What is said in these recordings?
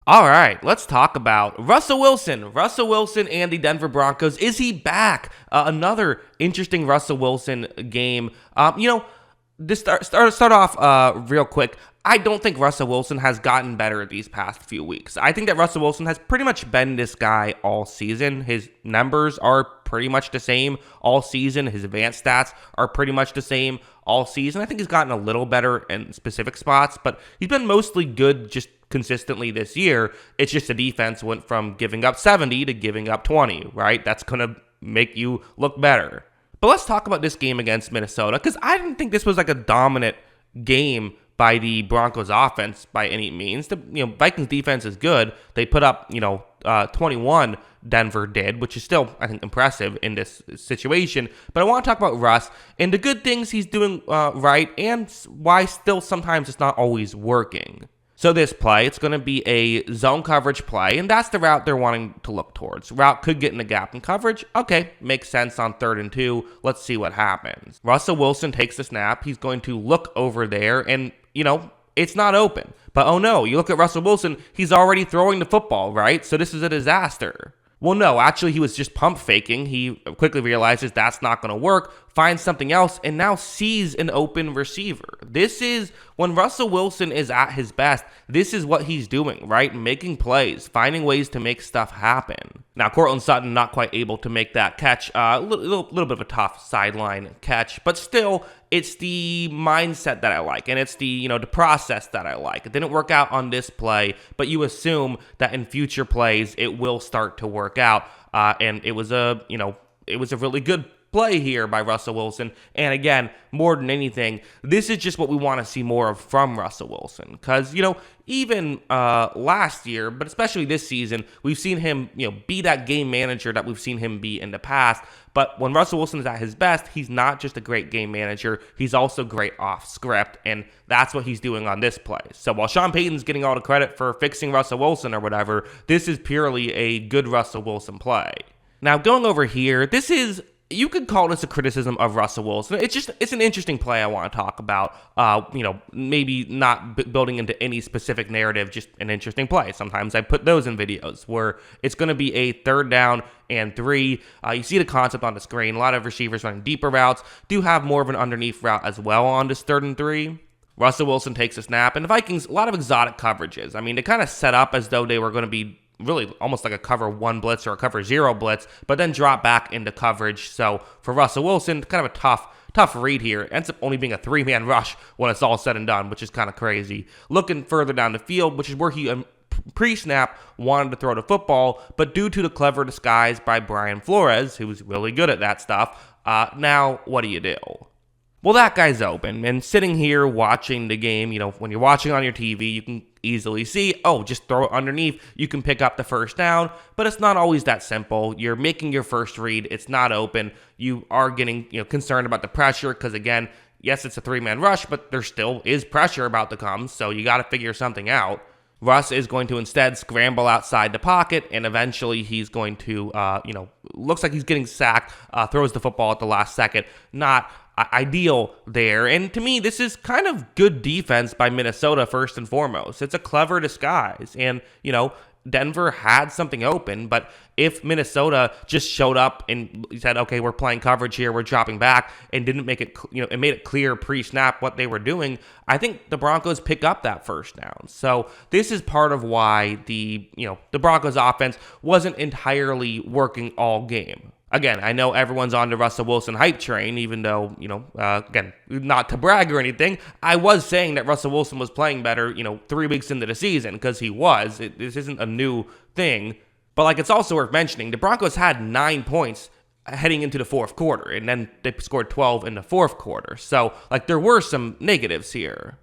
All right, let's talk about Russell Wilson. Russell Wilson and the Denver Broncos. Is he back? Another interesting Russell Wilson game. This start off real quick. I don't think Russell Wilson has gotten better these past few weeks. I think that Russell Wilson has pretty much been this guy all season. His numbers are pretty much the same all season. His advanced stats are pretty much the same all season. I think he's gotten a little better in specific spots, but he's been mostly good just consistently this year. It's just the defense went from giving up 70 to giving up 20, right? That's going to make you look better. But let's talk about this game against Minnesota, because I didn't think this was like a dominant game by the Broncos offense by any means. The Vikings defense is good. They put up 21. Denver did, which is still, I think, impressive in this situation. But I want to talk about Russ and the good things he's doing right, and why still sometimes it's not always working. So this play, it's going to be a zone coverage play, and that's the route they're wanting to look towards. Route could get in the gap in coverage. Okay, makes sense on 3rd and 2. Let's see what happens. Russell Wilson takes the snap. He's going to look over there, and, it's not open. But oh no, you look at Russell Wilson, he's already throwing the football, right? So this is a disaster. Well, no, actually, he was just pump faking. He quickly realizes that's not going to work, finds something else, and now sees an open receiver. This is when Russell Wilson is at his best. This is what he's doing, right? Making plays, finding ways to make stuff happen. Now, Courtland Sutton not quite able to make that catch. A little bit of a tough sideline catch, but still, it's the mindset that I like, and it's the process that I like. It didn't work out on this play, but you assume that in future plays it will start to work out. And it was a really good play here by Russell Wilson. And again, more than anything, this is just what we want to see more of from Russell Wilson. Because, even last year, but especially this season, we've seen him, be that game manager that we've seen him be in the past. But when Russell Wilson is at his best, he's not just a great game manager, he's also great off script, and that's what he's doing on this play. So while Sean Payton's getting all the credit for fixing Russell Wilson or whatever, this is purely a good Russell Wilson play. Now, going over here, you could call this a criticism of Russell Wilson. It's an interesting play I want to talk about. Maybe not building into any specific narrative, just an interesting play. Sometimes I put those in videos where it's going to be a 3rd down and 3. You see the concept on the screen. A lot of receivers running deeper routes do have more of an underneath route as well on this 3rd and 3. Russell Wilson takes a snap, and the Vikings, a lot of exotic coverages. I mean, they kind of set up as though they were going to be really almost like a cover 1 blitz or a cover 0 blitz, but then drop back into coverage. So for Russell Wilson, kind of a tough read here. It ends up only being a 3-man rush when it's all said and done, which is kind of crazy. Looking further down the field, which is where he pre-snap wanted to throw the football, but due to the clever disguise by Brian Flores, who was really good at that stuff, now what do you do? Well, that guy's open, and sitting here watching the game, when you're watching on your TV, you can easily see, just throw it underneath, you can pick up the 1st down, but it's not always that simple. You're making your first read, it's not open, you are getting concerned about the pressure, because again, yes, it's a 3-man rush, but there still is pressure about to come, so you got to figure something out. Russ is going to instead scramble outside the pocket, and eventually he's going to, looks like he's getting sacked, throws the football at the last second. Not ideal there. And to me, this is kind of good defense by Minnesota first and foremost. It's a clever disguise. And, Denver had something open, but if Minnesota just showed up and said, okay, we're playing coverage here, we're dropping back, and didn't make it, it made it clear pre-snap what they were doing, I think the Broncos pick up that 1st down. So this is part of why the Broncos offense wasn't entirely working all game. Again, I know everyone's on the Russell Wilson hype train, even though, again, not to brag or anything, I was saying that Russell Wilson was playing better, 3 weeks into the season, because he was. This isn't a new thing. But, it's also worth mentioning, the Broncos had 9 points heading into the 4th quarter, and then they scored 12 in the 4th quarter. So, there were some negatives here.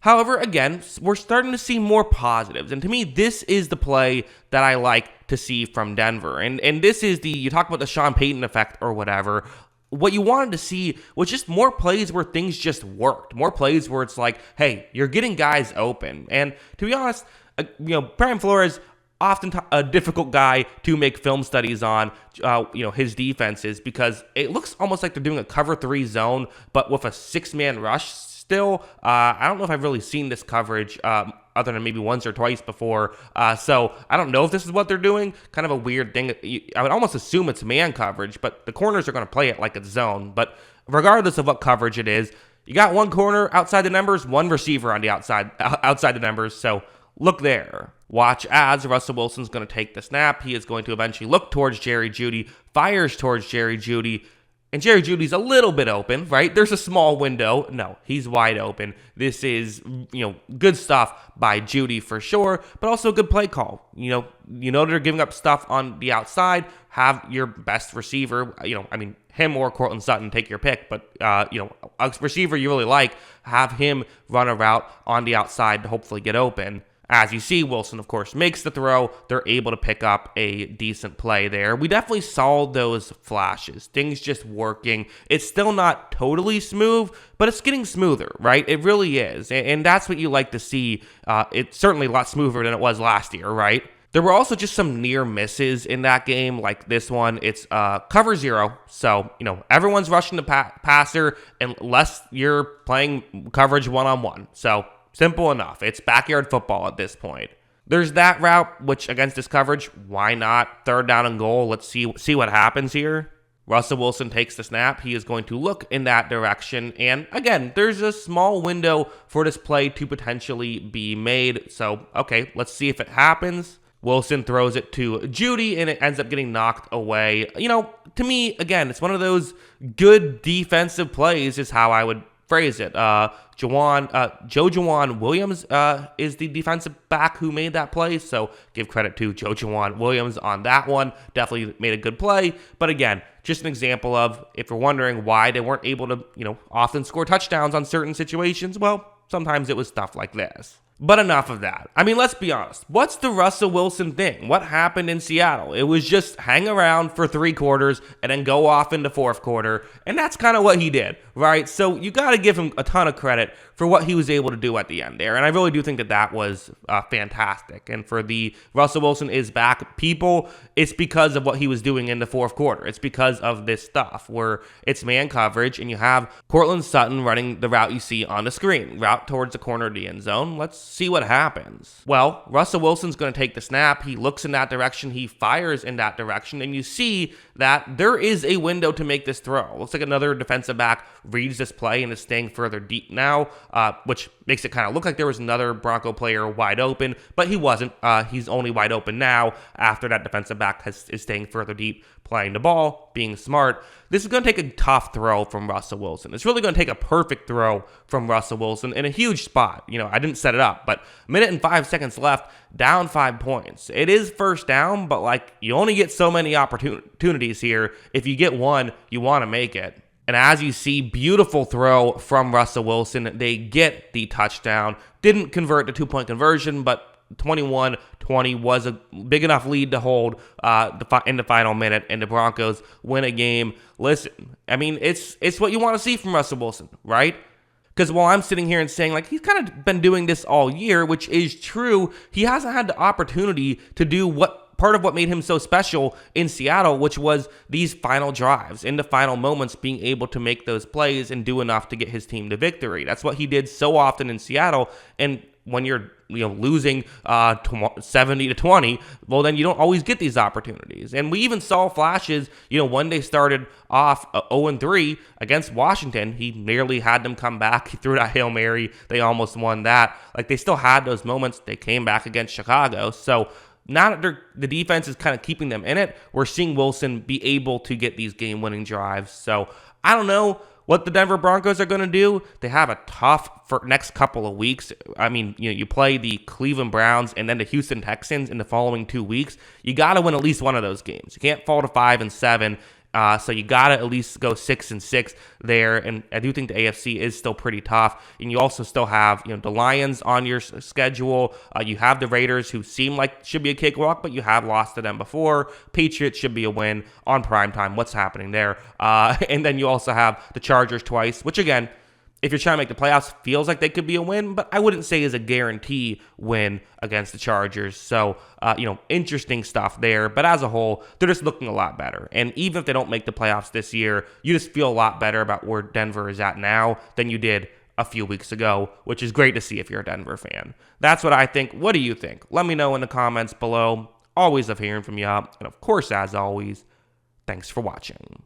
However, again, we're starting to see more positives. And to me, this is the play that I like to see from Denver. And this is you talk about the Sean Payton effect or whatever. What you wanted to see was just more plays where things just worked. More plays where it's like, hey, you're getting guys open. And to be honest, Brian Flores, often a difficult guy to make film studies on, his defenses, because it looks almost like they're doing a cover 3 zone, but with a 6-man rush still, I don't know if I've really seen this coverage other than maybe once or twice before. So I don't know if this is what they're doing. Kind of a weird thing. I would almost assume it's man coverage, but the corners are going to play it like it's zone. But regardless of what coverage it is, you got one corner outside the numbers, one receiver on the outside the numbers. So look there. Watch as Russell Wilson's going to take the snap. He is going to eventually look towards Jerry Jeudy, fires towards Jerry Jeudy, and Jerry Jeudy's a little bit open, right? There's a small window. No, he's wide open. This is, good stuff by Jeudy for sure, but also a good play call. You know they're giving up stuff on the outside. Have your best receiver, him or Courtland Sutton, take your pick, but, a receiver you really like, have him run a route on the outside to hopefully get open. As you see, Wilson, of course, makes the throw. They're able to pick up a decent play there. We definitely saw those flashes. Things just working. It's still not totally smooth, but it's getting smoother, right? It really is. And that's what you like to see. It's certainly a lot smoother than it was last year, right? There were also just some near misses in that game, like this one. It's cover zero, so everyone's rushing the passer unless you're playing coverage one-on-one. So simple enough. It's backyard football at this point. There's that route, which against this coverage, why not? 3rd down and goal. Let's see what happens here. Russell Wilson takes the snap. He is going to look in that direction. And again, there's a small window for this play to potentially be made. So, okay, let's see if it happens. Wilson throws it to Jeudy, and it ends up getting knocked away. To me, again, it's one of those good defensive plays is how I would phrase it. Joe Williams is the defensive back who made that play, so give credit to Joe Williams on that one. Definitely made a good play, but again, just an example of, if you're wondering why they weren't able to, often score touchdowns on certain situations, well, sometimes it was stuff like this. But enough of that. Let's be honest. What's the Russell Wilson thing? What happened in Seattle? It was just hang around for 3 quarters and then go off into 4th quarter. And that's kind of what he did, right? So you got to give him a ton of credit for what he was able to do at the end there. And I really do think that was fantastic. And for the Russell Wilson is back people, it's because of what he was doing in the 4th quarter. It's because of this stuff where it's man coverage and you have Courtland Sutton running the route you see on the screen, route towards the corner of the end zone. Let's see what happens. Well, Russell Wilson's going to take the snap. He looks in that direction. He fires in that direction. And you see that there is a window to make this throw. Looks like another defensive back reads this play and is staying further deep now, which makes it kind of look like there was another Bronco player wide open, but he wasn't. He's only wide open now after that defensive back is staying further deep, playing the ball, being smart. This is going to take a tough throw from Russell Wilson. It's really going to take a perfect throw from Russell Wilson in a huge spot. I didn't set it up, but 1 minute and 5 seconds left, down 5 points. It is 1st down, but you only get so many opportunities here. If you get one, you want to make it. And as you see, beautiful throw from Russell Wilson. They get the touchdown. Didn't convert the 2-point conversion, but 21-20 was a big enough lead to hold in the final minute, and the Broncos win a game. Listen, it's what you want to see from Russell Wilson, right? Because while I'm sitting here and saying, he's kind of been doing this all year, which is true, he hasn't had the opportunity to do part of what made him so special in Seattle, which was these final drives, in the final moments, being able to make those plays and do enough to get his team to victory. That's what he did so often in Seattle. And when you're losing 70-20, well, then you don't always get these opportunities. And we even saw flashes, when they started off 0-3 against Washington, he nearly had them come back. He threw that Hail Mary. They almost won that. They still had those moments. They came back against Chicago. So now that the defense is kind of keeping them in it, we're seeing Wilson be able to get these game-winning drives. So I don't know what the Denver Broncos are going to do. They have a tough next couple of weeks. You play the Cleveland Browns and then the Houston Texans in the following 2 weeks. You got to win at least one of those games. You can't fall to 5-7. So you got to at least go 6-6 there. And I do think the AFC is still pretty tough. And you also still have, the Lions on your schedule. You have the Raiders, who seem like should be a cakewalk, but you have lost to them before. Patriots should be a win on primetime. What's happening there? And then you also have the Chargers twice, which again, if you're trying to make the playoffs, feels like they could be a win, but I wouldn't say is a guarantee win against the Chargers. So, interesting stuff there. But as a whole, they're just looking a lot better. And even if they don't make the playoffs this year, you just feel a lot better about where Denver is at now than you did a few weeks ago, which is great to see if you're a Denver fan. That's what I think. What do you think? Let me know in the comments below. Always love hearing from you. And of course, as always, thanks for watching.